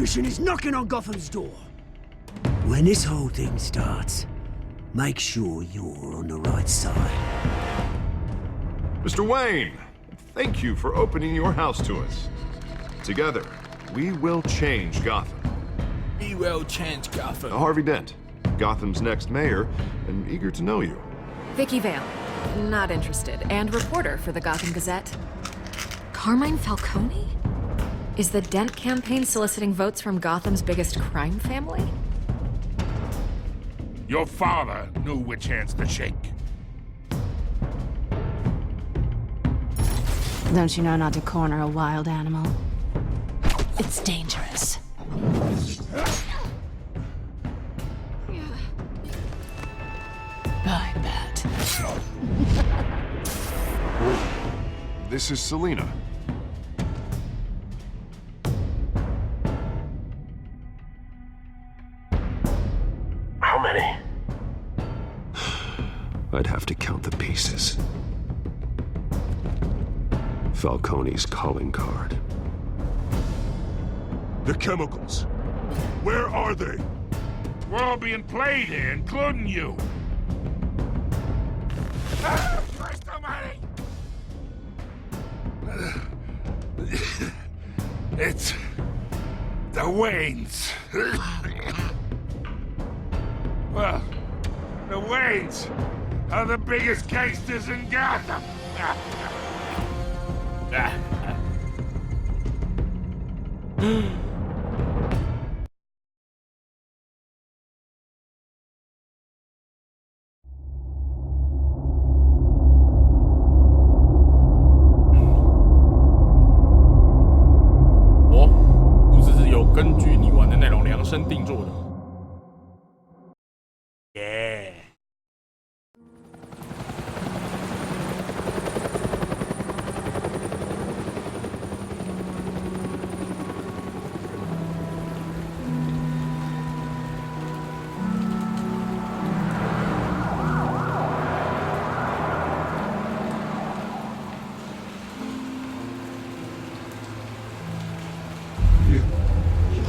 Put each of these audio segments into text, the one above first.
retribution is knocking on Gotham's door. When this whole thing starts, make sure you're on the right side. Mr. Wayne, thank you for opening your house to us. Together, we will change Gotham. We will change Gotham. Harvey Dent, Gotham's next mayor, and eager to know you. Vicky Vale, not interested, and reporter for the Gotham Gazette. Carmine Falcone? Is the Dent campaign soliciting votes from Gotham's biggest crime family? Your father knew which hands to shake. Don't you know not to corner a wild animal? It's dangerous. I bet. This is Selina. How many? I'd have to count the pieces. Falcone's calling card. The chemicals. Where are they? We're all being played here, including you. Christ almighty! It's the Waynes. Well, the Waynes are the biggest gangsters in Gotham.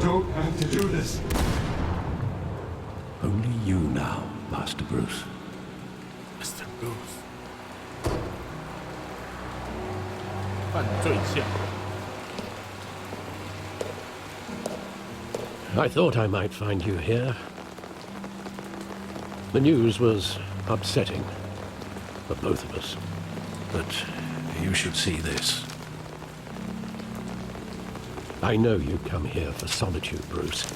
Don't have to do this. Only you now, Master Bruce. Mr. Bruce. 犯罪项。 I thought I might find you here. The news was upsetting for both of us. But you should see this. I know you come here for solitude, Bruce.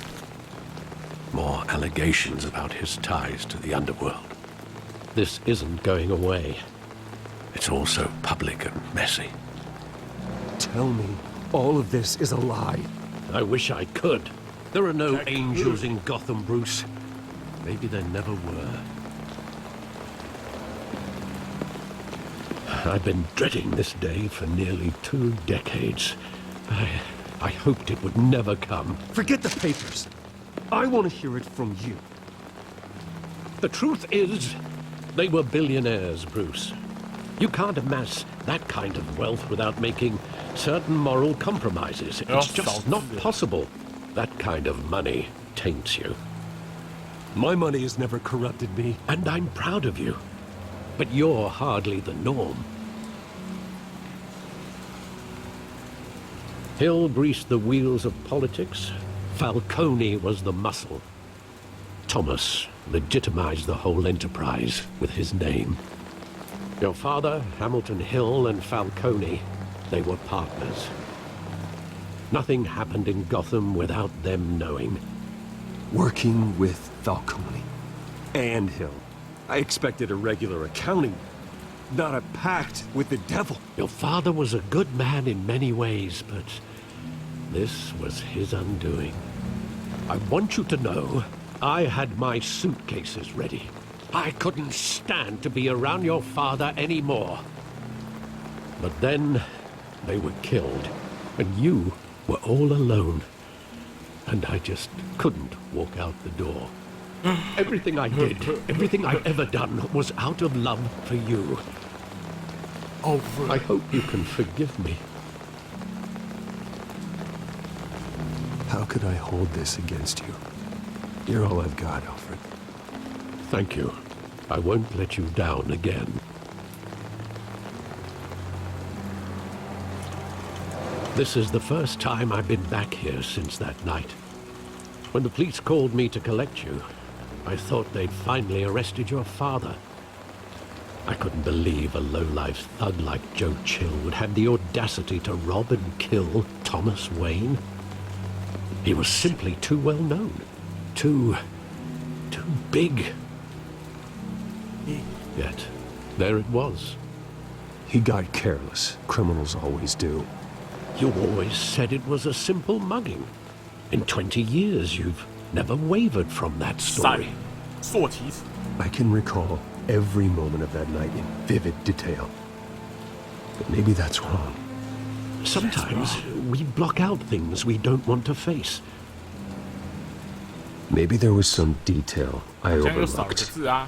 More allegations about his ties to the underworld. This isn't going away. It's all so public and messy. Tell me all of this is a lie. I wish I could. There are no angels in Gotham, Bruce. Maybe there never were. I've been dreading this day for nearly 2 decades. I hoped it would never come. Forget the papers. I want to hear it from you. The truth is, they were billionaires, Bruce. You can't amass that kind of wealth without making certain moral compromises. It's just not possible. That kind of money taints you. My money has never corrupted me. And I'm proud of you. But you're hardly the norm. Hill greased the wheels of politics. Falcone was the muscle. Thomas legitimized the whole enterprise with his name. Your father, Hamilton Hill, and Falcone, they were partners. Nothing happened in Gotham without them knowing. Working with Falcone and Hill. I expected a regular accounting, not a pact with the devil. Your father was a good man in many ways, but this was his undoing. I want you to know, I had my suitcases ready. I couldn't stand to be around your father anymore. But then, they were killed, and you were all alone. And I just couldn't walk out the door. Everything I did, everything I've ever done, was out of love for you. I hope you can forgive me. How could I hold this against you? You're all I've got, Alfred. Thank you. I won't let you down again. This is the first time I've been back here since that night. When the police called me to collect you, I thought they'd finally arrested your father. I couldn't believe a low-life thug like Joe Chill would have the audacity to rob and kill Thomas Wayne. He was simply too well known. Too big. Yet, there it was. He got careless. Criminals always do. You always said it was a simple mugging. In 20 years, you've never wavered from that story. 硕其子 I can recall every moment of that night in vivid detail. But maybe that's wrong. Sometimes we block out things we don't want to face. Maybe there was some detail I 好像又少了个 overlooked. 字啊。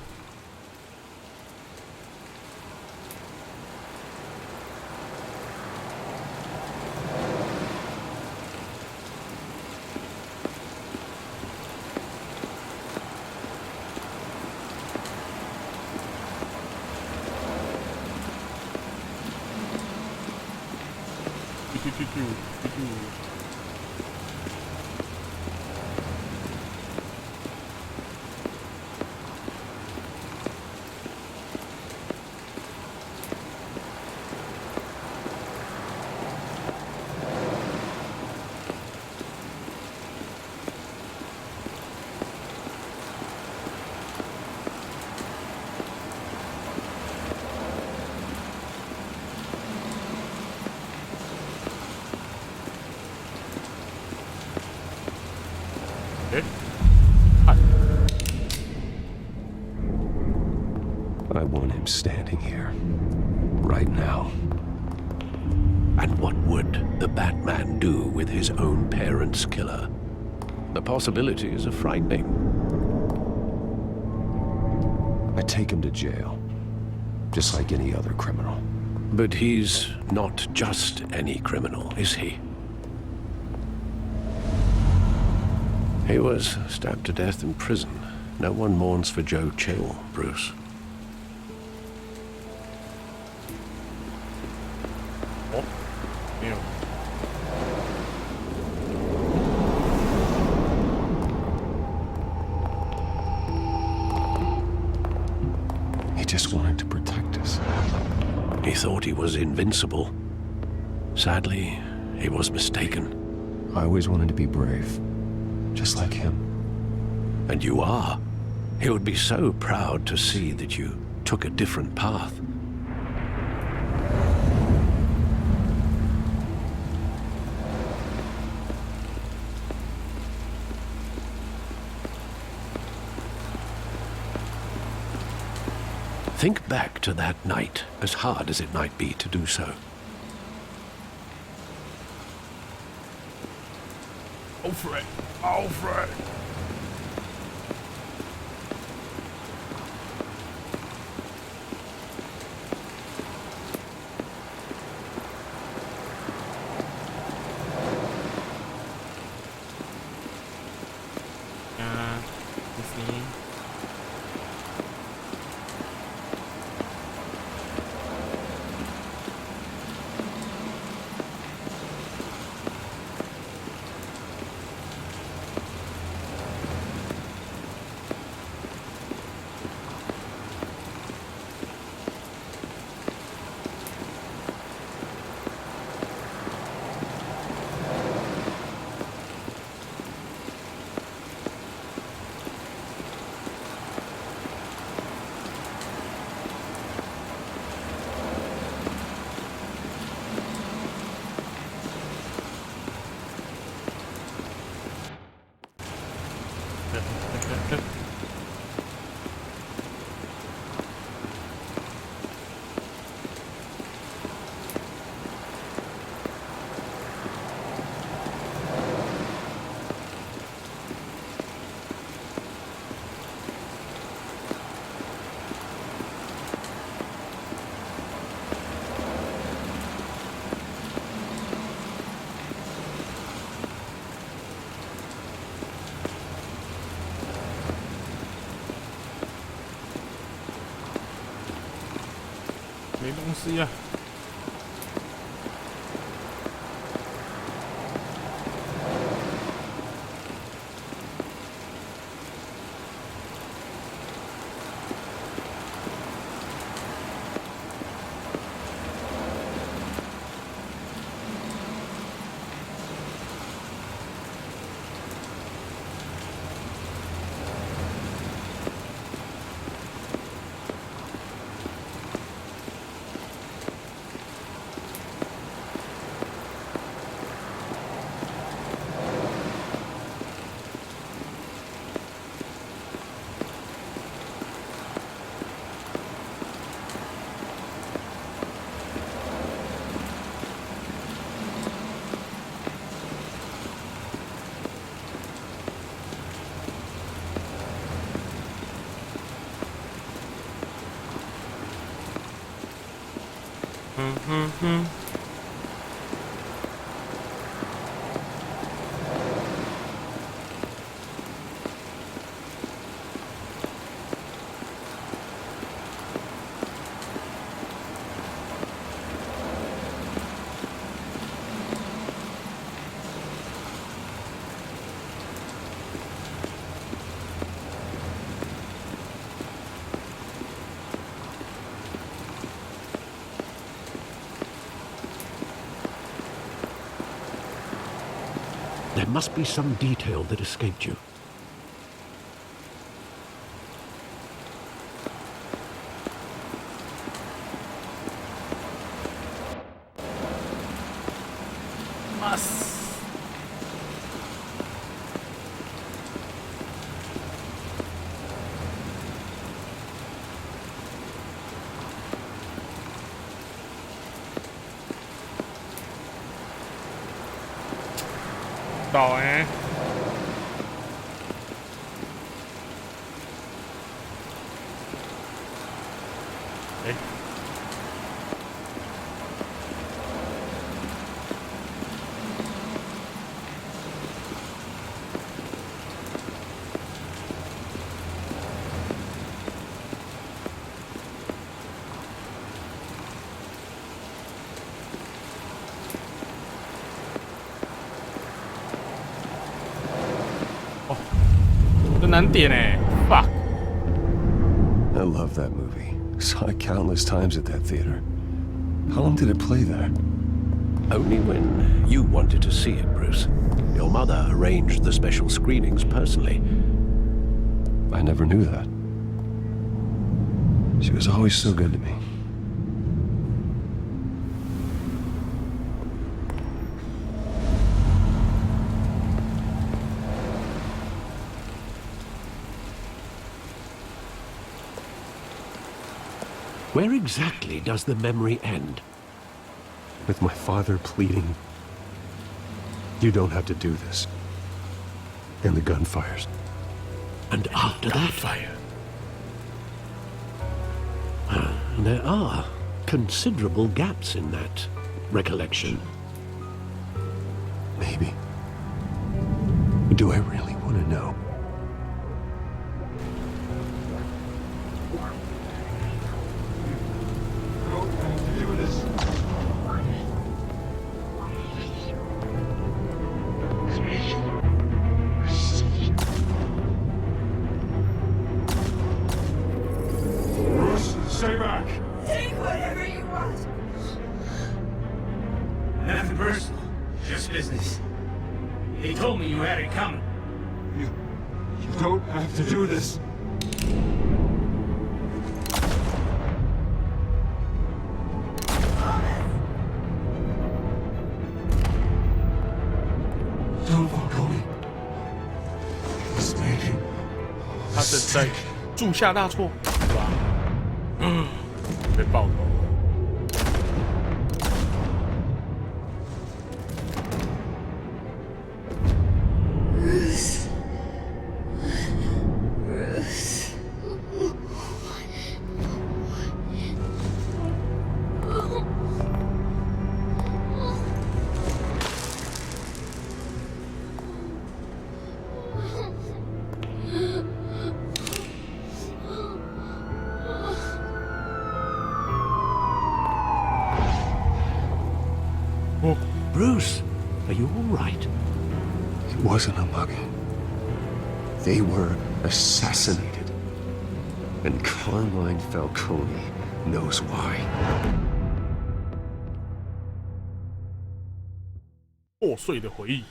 I want him standing here. Right now. And what would the Batman do with his own parents' killer? The possibilities are frightening. I take him to jail. Just like any other criminal. But he's not just any criminal, is he? He was stabbed to death in prison. No one mourns for Joe Chill, Bruce. Oh, 没有。 He just wanted to protect us. He thought he was invincible. Sadly, he was mistaken. I always wanted to be brave. Just like him. And you are. He would be so proud to see that you took a different path. Think back to that night, as hard as it might be to do so. Alfred! Alfred! 没东西啊。There must be some detail that escaped you. Must. 到哎。哎。难点哎 ，fuck！ I love that movie. Saw it countless times at that theater. How long did it play there? Only when you wanted to see it, Bruce. Your mother arranged the special screenings personally. I never knew that. She was always so good to me. Where exactly does the memory end? With my father pleading, "You don't have to do this." And the gunfires. And after that? Fire. There are considerable gaps in that recollection. Maybe. Do I really want to know? Stay back. Take whatever you want. Nothing personal, just business. He told me you had it coming. You don't have to do this. Don't follow me. This man. 他正在铸下大错，是吧？被爆头。Bruce, are you all right? It wasn't a mugging. They were assassinated. And Carmine Falcone knows why. 破碎的回忆。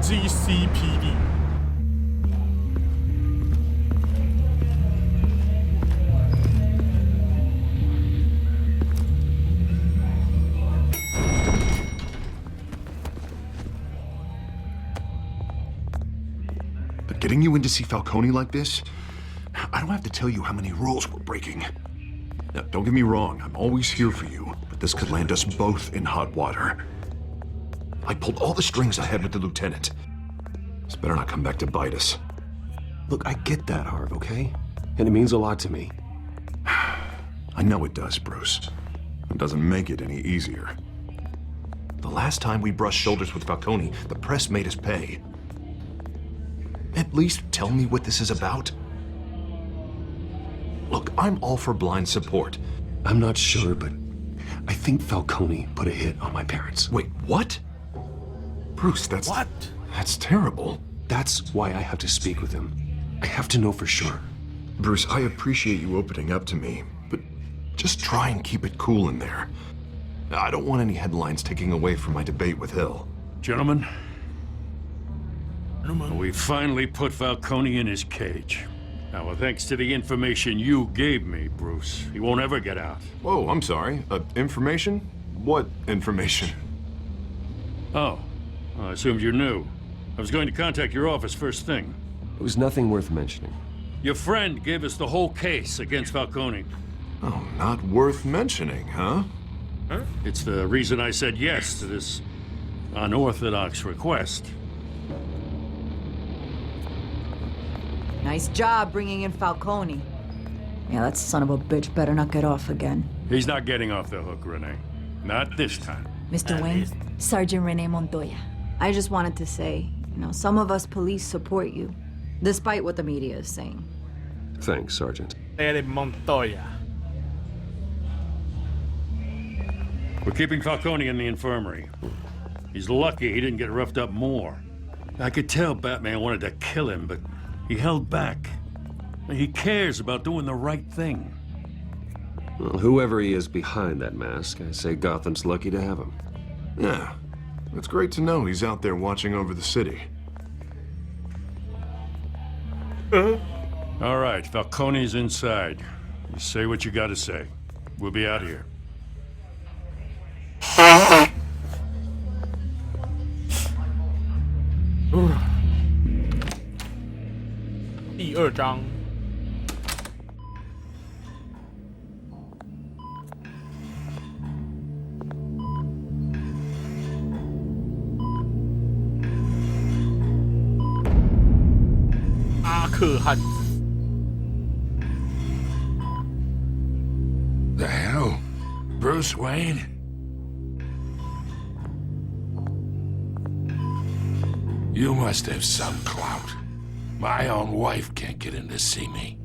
GCPD。But getting you in to see Falcone like this, I don't have to tell you how many rules we're breaking. Now, don't get me wrong, I'm always here for you, but this could land us both in hot water. I pulled all the strings I had with the lieutenant. This better not come back to bite us. Look, I get that, Harv, okay? And it means a lot to me. I know it does, Bruce. It doesn't make it any easier. The last time we brushed shoulders with Falcone, the press made us pay. At least tell me what this is about. Look, I'm all for blind support. I'm not sure, but I think Falcone put a hit on my parents. Wait, what? Bruce, that's... What? That's terrible. That's why I have to speak with him. I have to know for sure. Bruce, I appreciate you opening up to me, but just try and keep it cool in there. I don't want any headlines taking away from my debate with Hill. Gentlemen, we finally put Falcone in his cage. Now, thanks to the information you gave me, Bruce, he won't ever get out. Whoa, I'm sorry. Information? What information? Oh, I assumed you knew. I was going to contact your office first thing. It was nothing worth mentioning. Your friend gave us the whole case against Falcone. Oh, not worth mentioning, huh? Huh? It's the reason I said yes to this unorthodox request. Nice job bringing in Falcone. Yeah, that son of a bitch better not get off again. He's not getting off the hook, Renee. Not this time. Mr. Wayne, Sergeant Renee Montoya. I just wanted to say, some of us police support you, despite what the media is saying. Thanks, Sergeant. Montoya. We're keeping Falcone in the infirmary. He's lucky he didn't get roughed up more. I could tell Batman wanted to kill him, but he held back. He cares about doing the right thing. Well, whoever he is behind that mask, I say Gotham's lucky to have him. Yeah, it's great to know he's out there watching over the city. All right, Falcone's inside. You say what you gotta say. We'll be out here. 第2章。阿克汉子。 The hell? Bruce Wayne? You must have some clout. My own wife can't get in to see me.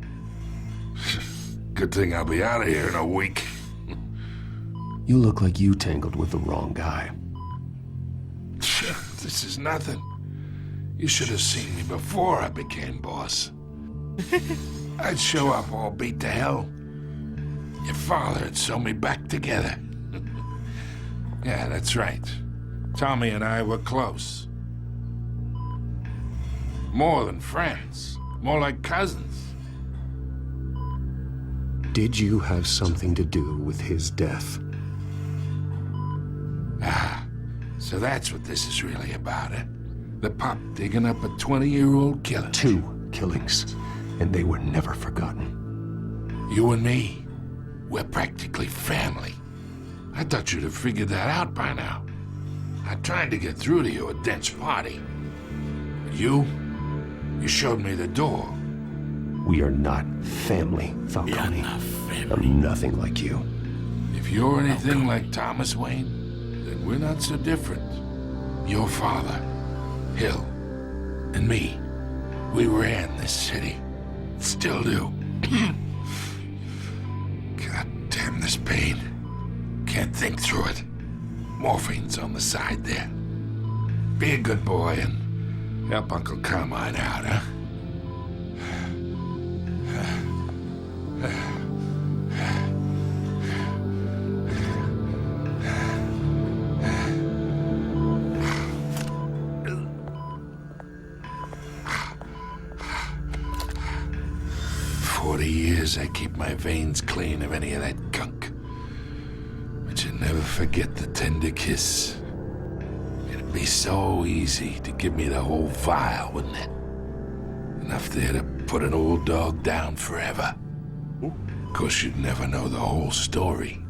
Good thing I'll be out of here in a week. You look like you tangled with the wrong guy. This is nothing. You should have seen me before I became boss. I'd show up all beat to hell. Your father had sewn me back together. Yeah, that's right. Tommy and I were close. More than friends. More like cousins. Did you have something to do with his death? Ah, so that's what this is really about, eh? The pop digging up a 20-year-old killer. 2 killings, and they were never forgotten. You and me, we're practically family. I thought you'd have figured that out by now. I tried to get through to you at Dent's party. But you showed me the door. We are not family, Falcone. You're not family. I'm nothing like you. If you're anything like Thomas Wayne, then we're not so different. Your father, Hill, and me, we ran this city. Still do. God damn this pain. Can't think through it. Morphine's on the side there. Be a good boy and help Uncle Carmine out, huh? I keep my veins clean of any of that gunk. But you never forget the tender kiss. It'd be so easy to give me the whole vial, wouldn't it? Enough there to put an old dog down forever. Of course, you'd never know the whole story.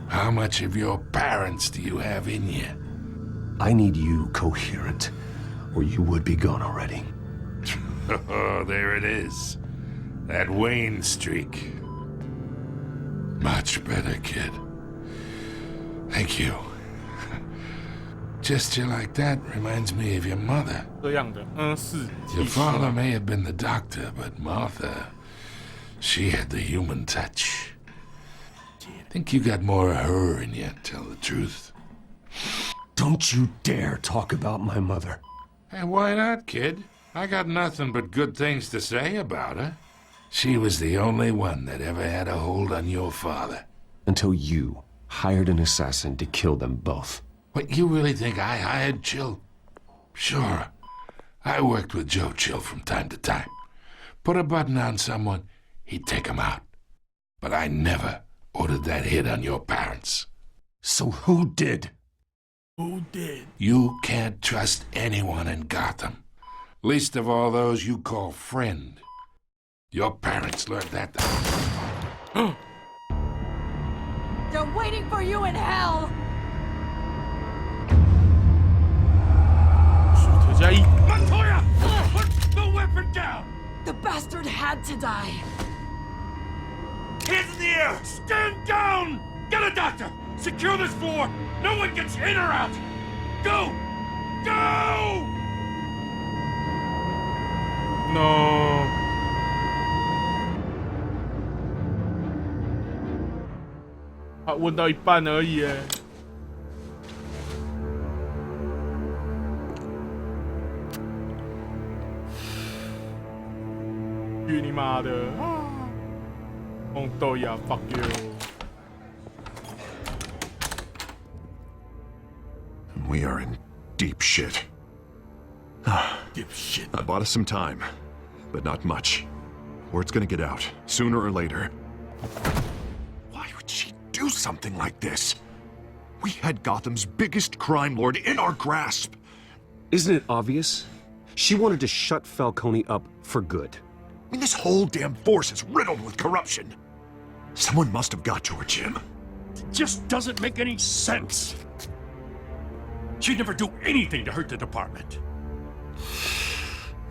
How much of your parents do you have in you? I need you coherent, or you would be gone already. Oh, there it is. That Wayne streak. Much better, kid. Thank you. Gesture like that reminds me of your mother. 这样的，是。Your father may have been the doctor, but Martha, she had the human touch. Think you got more of her in you, tell the truth. Don't you dare talk about my mother. Hey, why not, kid? I got nothing but good things to say about her. She was the only one that ever had a hold on your father. Until you hired an assassin to kill them both. What, you really think I hired Chill? Sure. I worked with Joe Chill from time to time. Put a button on someone, he'd take him out. But I never ordered that hit on your parents. So who did? Who did? You can't trust anyone in Gotham. Least of all those you call friend. Your parents learned that. They're waiting for you in hell! Montoya! Put the weapon down! The bastard had to die. Hands in the air! Stand down! Get a doctor! Secure this floor! No one gets in or out! Go! Go! No. 他问到一半而已，哎。去你妈的！红豆芽 ，fuck you！ We are in deep shit. Deep shit. I bought us some time, but not much. Word's gonna get out, sooner or later. Why would she do something like this? We had Gotham's biggest crime lord in our grasp. Isn't it obvious? She wanted to shut Falcone up for good. I mean, this whole damn force is riddled with corruption. Someone must have got to her, Jim. It just doesn't make any sense. She'd never do anything to hurt the department.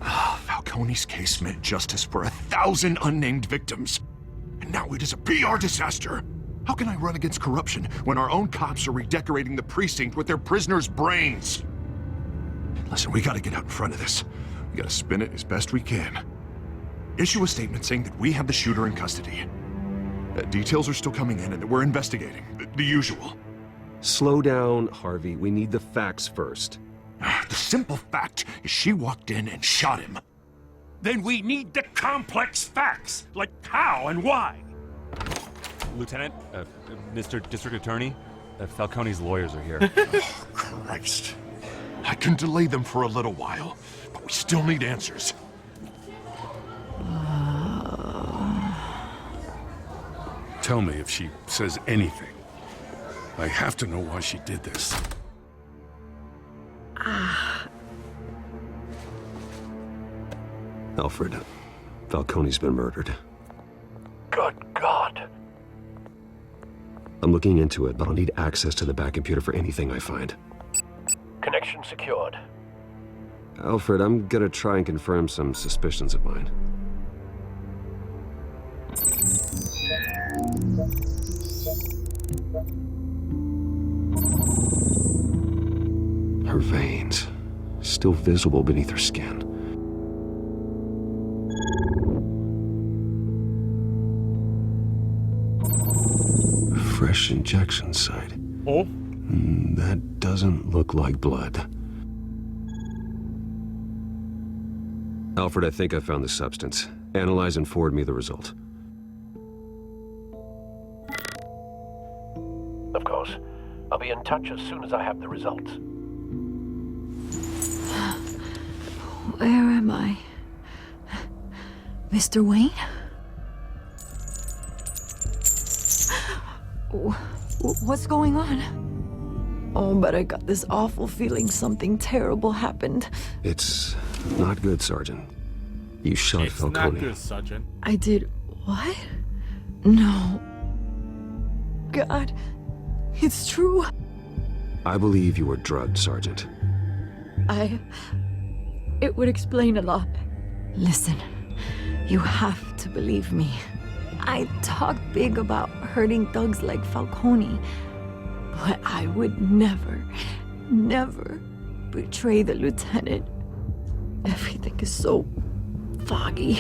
Falcone's case meant justice for 1,000 unnamed victims. And now it is a PR disaster. How can I run against corruption when our own cops are redecorating the precinct with their prisoners' brains? Listen, we gotta get out in front of this. We gotta spin it as best we can. Issue a statement saying that we have the shooter in custody. Details are still coming in and that we're investigating. The usual. Slow down, Harvey. We need the facts first. The simple fact is she walked in and shot him. Then we need the complex facts, like how and why. Lieutenant, Mr. District Attorney, Falcone's lawyers are here. Oh, Christ. I can delay them for a little while, but we still need answers. Tell me if she says anything. I have to know why she did this. Alfred, Falcone's been murdered. Good God. I'm looking into it, but I'll need access to the back computer for anything I find. Connection secured. Alfred, I'm gonna try and confirm some suspicions of mine. still visible beneath her skin. A fresh injection site. Oh? That doesn't look like blood. Alfred, I think I found the substance. Analyze and forward me the result. Of course. I'll be in touch as soon as I have the results. Where am I? Mr. Wayne? What's going on? Oh, but I got this awful feeling something terrible happened. It's not good, Sergeant. You shot Falcone. It's not good, Sergeant. I did what? No. God, it's true. I believe you were drugged, Sergeant. It would explain a lot. Listen, you have to believe me. I talked big about hurting thugs like Falcone, but I would never, never betray the lieutenant. Everything is so foggy.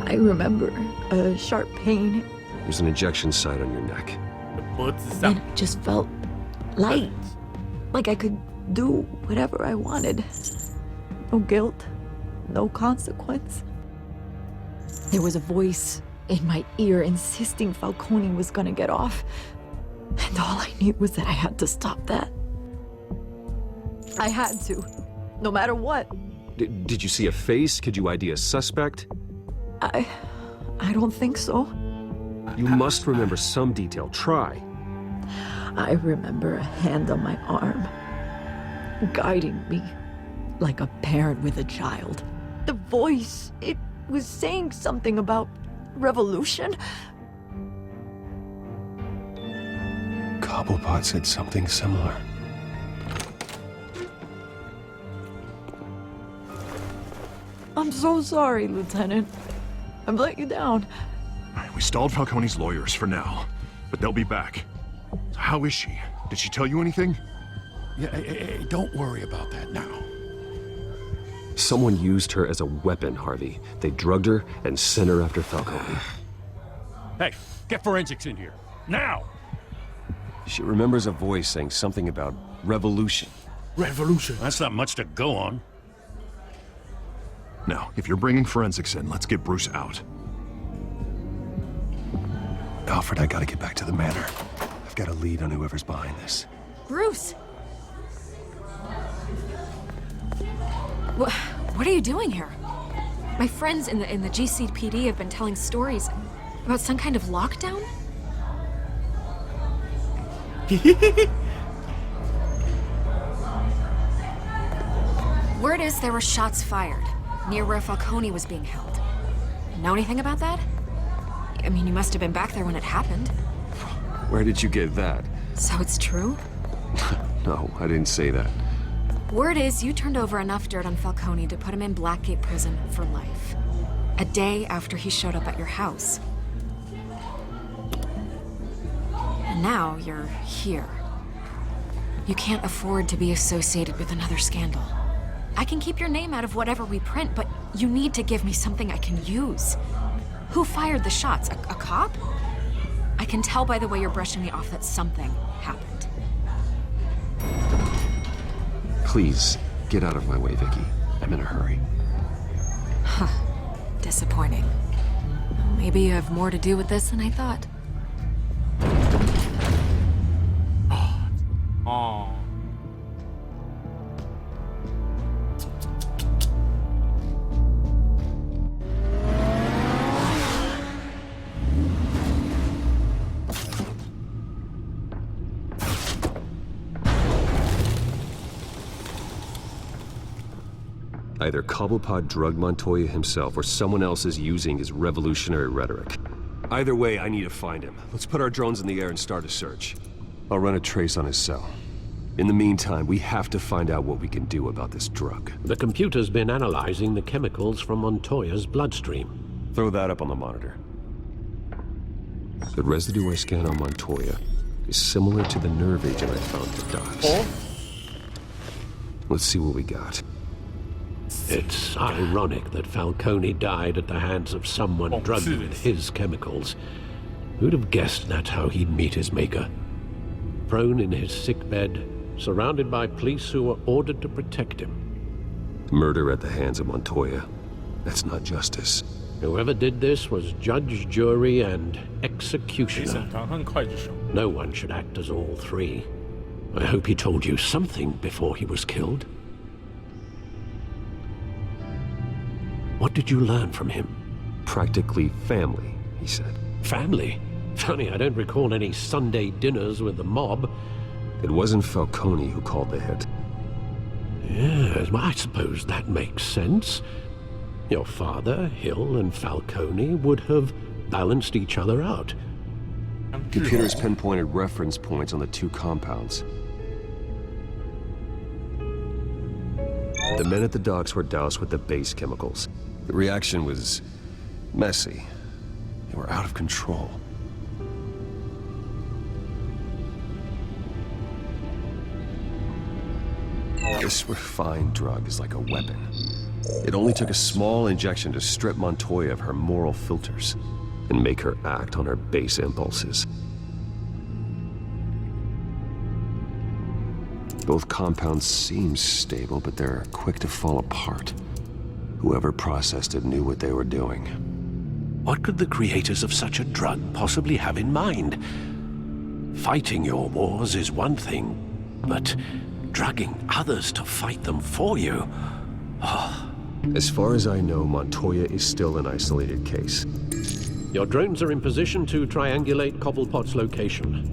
I remember a sharp pain. There's an injection site on your neck. And it just felt light. Like I could do whatever I wanted. No guilt, no consequence. There was a voice in my ear insisting Falcone was gonna get off. And all I knew was that I had to stop that. I had to, no matter what. Did you see a face? Could you ID a suspect? I don't think so. You must remember some detail. Try. I remember a hand on my arm, guiding me like a parent with a child. The voice, it was saying something about revolution. Cobblepot said something similar. I'm so sorry, Lieutenant. I've let you down. We stalled Falcone's lawyers for now, but they'll be back. How is she? Did she tell you anything? Yeah, hey, don't worry about that now. Someone used her as a weapon, Harvey. They drugged her and sent her after Falcone. Hey, get forensics in here. Now! She remembers a voice saying something about revolution. Revolution? That's not much to go on. Now, if you're bringing forensics in, let's get Bruce out. Alfred, I gotta get back to the manor. I've got a lead on whoever's behind this. Bruce! What are you doing here? My friends in the GCPD have been telling stories about some kind of lockdown? Word is there were shots fired near where Falcone was being held. Know anything about that? I mean, you must have been back there when it happened. Where did you get that? So it's true? No, I didn't say that. Word is you turned over enough dirt on Falcone to put him in Blackgate Prison for life. A day after he showed up at your house. And now you're here. You can't afford to be associated with another scandal. I can keep your name out of whatever we print, but you need to give me something I can use. Who fired the shots? A cop? I can tell by the way you're brushing me off that something happened. Please, get out of my way, Vicky. I'm in a hurry. Huh. Disappointing. Maybe you have more to do with this than I thought. Oh. Either Cobblepot drugged Montoya himself or someone else is using his revolutionary rhetoric. Either way, I need to find him. Let's put our drones in the air and start a search. I'll run a trace on his cell. In the meantime, we have to find out what we can do about this drug. The computer's been analyzing the chemicals from Montoya's bloodstream. Throw that up on the monitor. The residue I scan on Montoya is similar to the nerve agent I found to Docs. Oh? Let's see what we got. It's ironic that Falcone died at the hands of someone drugged with his chemicals. Who'd have guessed that's how he'd meet his maker? Prone in his sickbed, surrounded by police who were ordered to protect him. Murder at the hands of Montoya. That's not justice. Whoever did this was judge, jury, and executioner. No one should act as all three. I hope he told you something before he was killed. What did you learn from him? Practically family, he said. Family? Funny, I don't recall any Sunday dinners with the mob. It wasn't Falcone who called the hit. Yes, well, I suppose that makes sense. Your father, Hill, and Falcone would have balanced each other out. Computers pinpointed reference points on the two compounds. The men at the docks were doused with the base chemicals. The reaction was messy. They were out of control. This refined drug is like a weapon. It only took a small injection to strip Montoya of her moral filters and make her act on her base impulses. Both compounds seem stable, but they're quick to fall apart. Whoever processed it knew what they were doing. What could the creators of such a drug possibly have in mind? Fighting your wars is one thing, but drugging others to fight them for you? Oh. As far as I know, Montoya is still an isolated case. Your drones are in position to triangulate Cobblepot's location.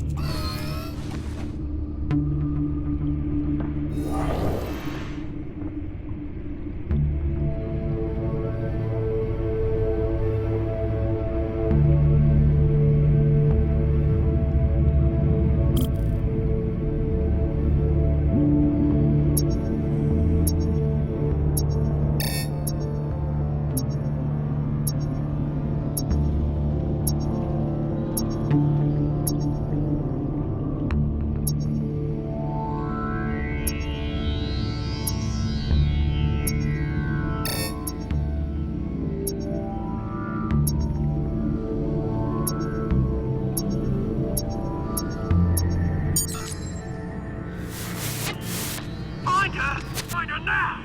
Find her now!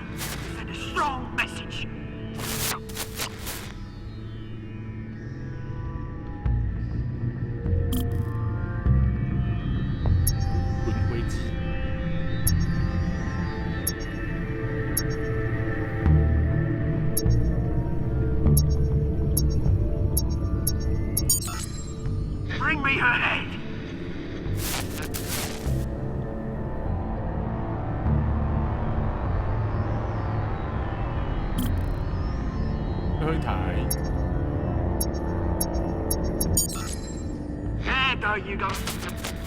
Send a strong message! Bring me her head! There you go.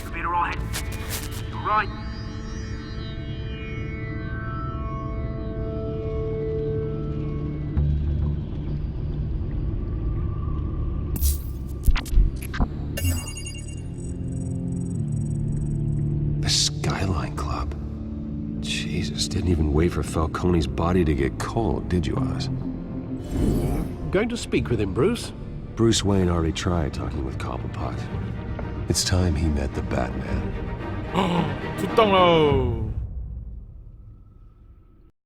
You'll be alright. You're right. The Skyline Club. Jesus, didn't even wait for Falcone's body to get cold, did you, Oz? Going to speak with him, Bruce? Bruce Wayne already tried talking with Cobblepot. It's time he met the Batman. 出动喽！